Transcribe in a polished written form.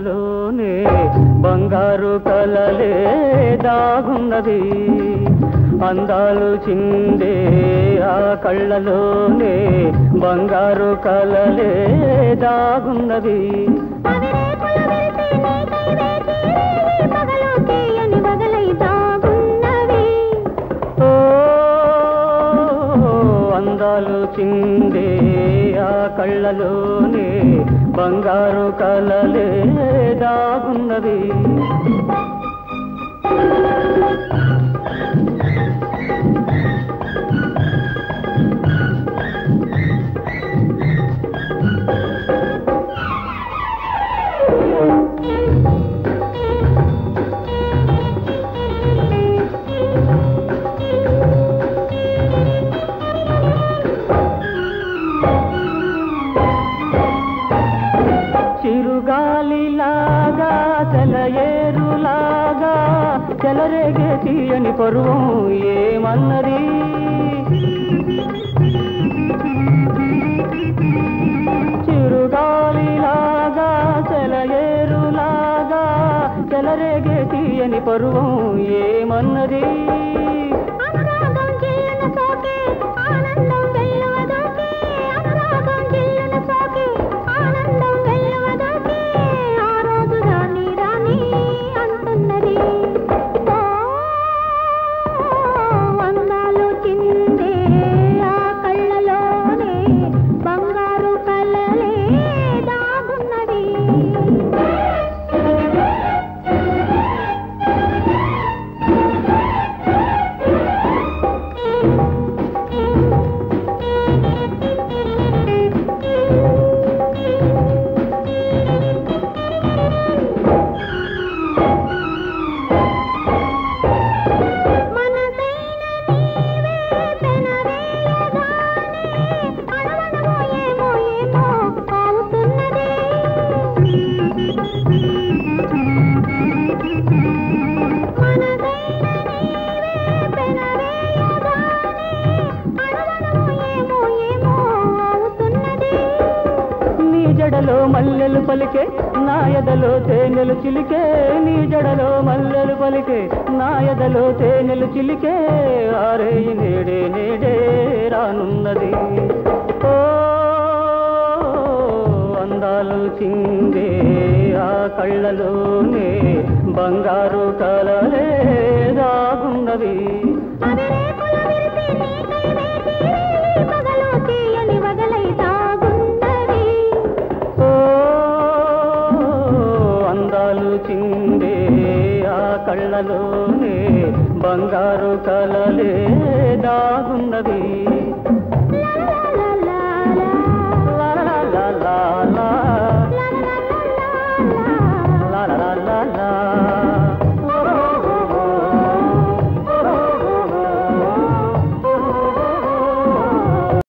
కళ్ళలోనే బంగారు కలలే దాగున్నది అందాలు చిందే ఆ కళ్ళలోనే బంగారు కలలే దాగున్నది అందాలు చిందే ఆ కళ్ళలోనే బంగారు కలలే దాగున్నది చిరుగాలిలాగా సెలయేరులాగా చెలరేగే తీయని పరువం ఏమన్నది చిరుగాలిలాగా సెలయేరులాగా చెలరేగే తీయని పరువం ఏమన్నది జడలో మల్లెలు పలికే నా ఎదలో తేనెలు చిలికే నీ జడలో మల్లెలు పలికే నా ఎదలో తేనెలు చిలికే ఆరే నేడే నేడే రానున్నది ఓ అందాలు చిందే ఆ కళ్ళలోనే బంగారు కలలే దాగున్నది చిందే ఆ కళ్ళలోనే బంగారు కలలే దాగున్నది